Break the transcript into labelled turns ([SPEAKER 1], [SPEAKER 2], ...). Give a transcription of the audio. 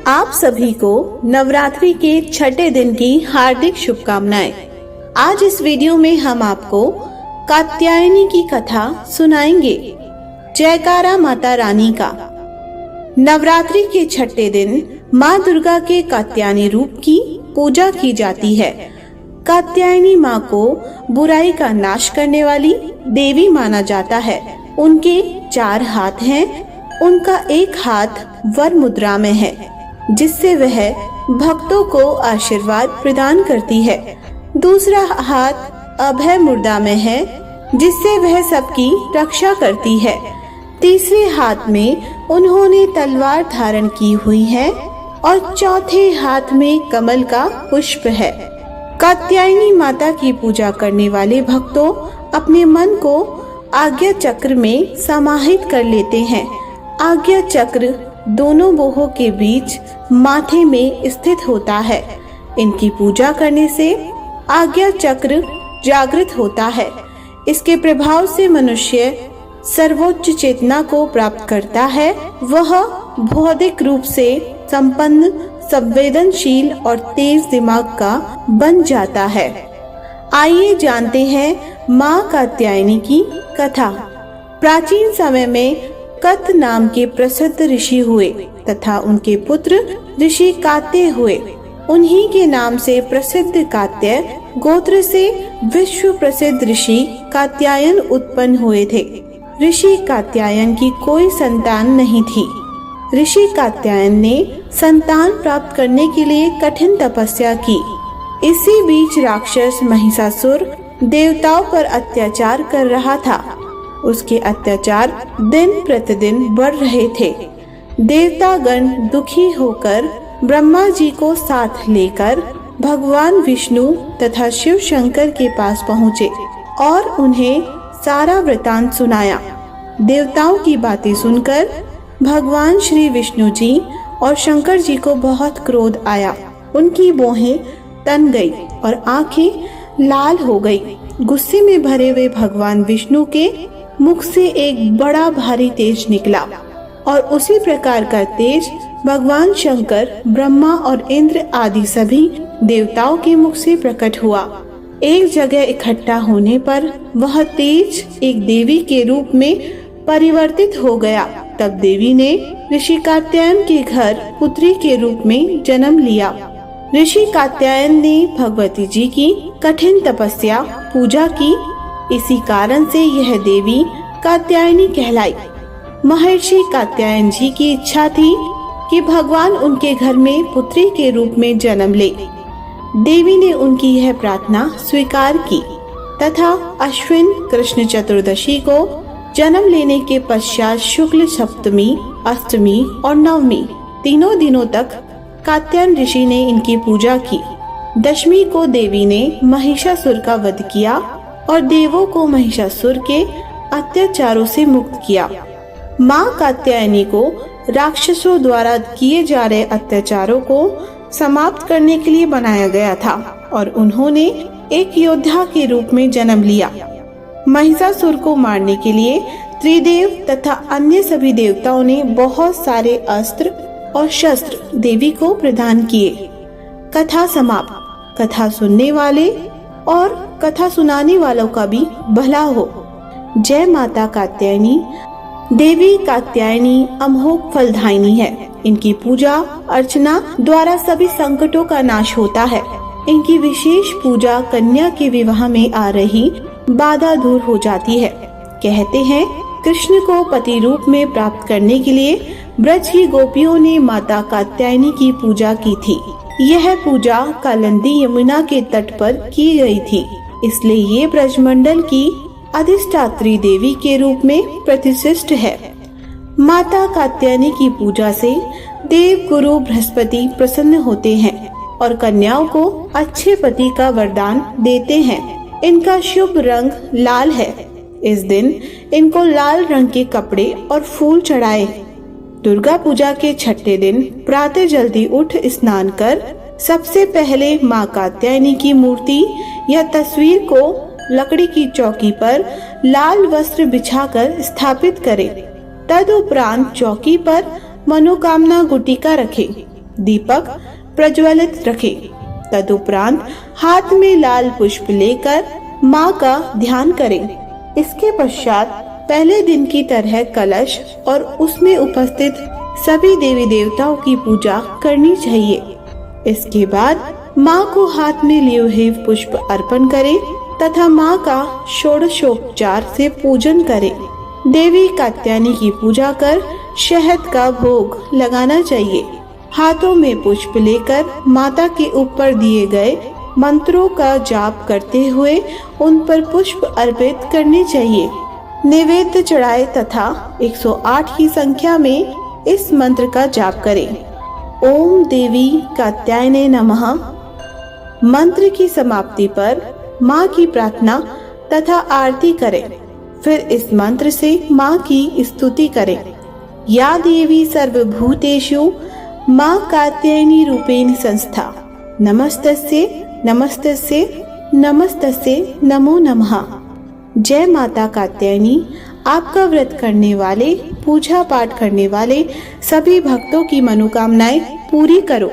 [SPEAKER 1] आप सभी को नवरात्रि के छठे दिन की हार्दिक शुभकामनाएं। आज इस वीडियो में हम आपको कात्यायनी की कथा सुनाएंगे। जयकारा माता रानी का। नवरात्रि के छठे दिन माँ दुर्गा के कात्यायनी रूप की पूजा की जाती है। कात्यायनी माँ को बुराई का नाश करने वाली देवी माना जाता है। उनके 4 हाथ हैं। उनका एक हाथ वर मुद्रा में है, जिससे वह भक्तों को आशीर्वाद प्रदान करती है। दूसरा हाथ अभय मुद्रा में है, जिससे वह सबकी रक्षा करती है। तीसरे हाथ में उन्होंने तलवार धारण की हुई है और चौथे हाथ में कमल का पुष्प है। कात्यायनी माता की पूजा करने वाले भक्तों अपने मन को आज्ञा चक्र में समाहित कर लेते हैं। आज्ञा चक्र दोनों बोहों के बीच माथे में स्थित होता है। इनकी पूजा करने से आज्ञा चक्र जागृत होता है। इसके प्रभाव से मनुष्य सर्वोच्च चेतना को प्राप्त करता है। वह बौद्धिक रूप से संपन्न, संवेदनशील और तेज दिमाग का बन जाता है। आइए जानते हैं माँ कात्यायनी की कथा। प्राचीन समय में कत नाम के प्रसिद्ध ऋषि हुए तथा उनके पुत्र ऋषि कात्य हुए। उन्हीं के नाम से प्रसिद्ध कात्य गोत्र से विश्व प्रसिद्ध ऋषि कात्यायन उत्पन्न हुए थे। ऋषि कात्यायन की कोई संतान नहीं थी। ऋषि कात्यायन ने संतान प्राप्त करने के लिए कठिन तपस्या की। इसी बीच राक्षस महिषासुर देवताओं पर अत्याचार कर रहा था। उसके अत्याचार दिन प्रतिदिन बढ़ रहे थे। देवतागण दुखी होकर ब्रह्मा जी को साथ लेकर भगवान विष्णु तथा शिव शंकर के पास पहुँचे और उन्हें सारा वृतांत सुनाया। देवताओं की बातें सुनकर भगवान श्री विष्णु जी और शंकर जी को बहुत क्रोध आया। उनकी भौहें तन गई और आंखें लाल हो गई। गुस्से में भरे हुए भगवान विष्णु के मुख से एक बड़ा भारी तेज निकला और उसी प्रकार का तेज भगवान शंकर, ब्रह्मा और इंद्र आदि सभी देवताओं के मुख से प्रकट हुआ। एक जगह इकट्ठा होने पर वह तेज एक देवी के रूप में परिवर्तित हो गया। तब देवी ने ऋषि कात्यायन के घर पुत्री के रूप में जन्म लिया। ऋषि कात्यायन ने भगवती जी की कठिन तपस्या पूजा की। इसी कारण से यह देवी कात्यायनी कहलाई। महर्षि कात्यायन जी की इच्छा थी कि भगवान उनके घर में पुत्री के रूप में जन्म ले। देवी ने उनकी यह प्रार्थना स्वीकार की तथा अश्विन कृष्ण चतुर्दशी को जन्म लेने के पश्चात शुक्ल सप्तमी, अष्टमी और नवमी तीनों दिनों तक कात्यायन ऋषि ने इनकी पूजा की। दशमी को देवी ने महिषासुर का वध किया और देवों को महिषासुर के अत्याचारों से मुक्त किया। माँ कात्यायनी को राक्षसों द्वारा किए जा रहे अत्याचारों को समाप्त करने के लिए बनाया गया था और उन्होंने एक योद्धा के रूप में जन्म लिया। महिषासुर को मारने के लिए त्रिदेव तथा अन्य सभी देवताओं ने बहुत सारे अस्त्र और शस्त्र देवी को प्रदान किए। कथा समाप्त। कथा सुनने वाले और कथा सुनाने वालों का भी भला हो। जय माता कात्यायनी। देवी कात्यायनी अमोघ फलदायिनी है। इनकी पूजा अर्चना द्वारा सभी संकटों का नाश होता है। इनकी विशेष पूजा कन्या के विवाह में आ रही बाधा दूर हो जाती है। कहते हैं कृष्ण को पति रूप में प्राप्त करने के लिए ब्रज की गोपियों ने माता कात्यायनी की पूजा की थी। यह पूजा कालिंदी यमुना के तट पर की गई थी, इसलिए ये ब्रजमंडल की अधिष्ठात्री देवी के रूप में प्रतिष्ठित है। माता कात्यायनी की पूजा से देव गुरु बृहस्पति प्रसन्न होते हैं और कन्याओं को अच्छे पति का वरदान देते हैं। इनका शुभ रंग लाल है। इस दिन इनको लाल रंग के कपड़े और फूल चढ़ाए। दुर्गा पूजा के छठे दिन प्रातः जल्दी उठ स्नान कर सबसे पहले माँ कात्यायनी की मूर्ति या तस्वीर को लकड़ी की चौकी पर लाल वस्त्र बिछाकर स्थापित करें। तदुपरांत चौकी पर मनोकामना गुटिका रखें। दीपक प्रज्वलित रखें। तदुपरांत हाथ में लाल पुष्प लेकर माँ का ध्यान करें। इसके पश्चात पहले दिन की तरह कलश और उसमें उपस्थित सभी देवी देवताओं की पूजा करनी चाहिए। इसके बाद माँ को हाथ में लिए हुए पुष्प अर्पण करें तथा माँ का षोडशोपचार से पूजन करें। देवी कात्यायनी की पूजा कर शहद का भोग लगाना चाहिए। हाथों में पुष्प लेकर माता के ऊपर दिए गए मंत्रों का जाप करते हुए उन पर पुष्प अर्पित करने चाहिए। नैवेद्य चढ़ाए तथा 108 की संख्या में इस मंत्र का जाप करें। ओम देवी कात्यायने नमः। मंत्र की समाप्ति पर माँ की प्रार्थना तथा आरती करें। फिर इस मंत्र से माँ की स्तुति करें। या देवी सर्वभूतेषु माँ कात्यायनी रूपेण संस्था नमस्तस्यै नमस्तस्यै नमस्तस्यै नमो नमः। जय माता कात्यायनी। आपका व्रत करने वाले, पूजा पाठ करने वाले सभी भक्तों की मनोकामनाएं पूरी करो।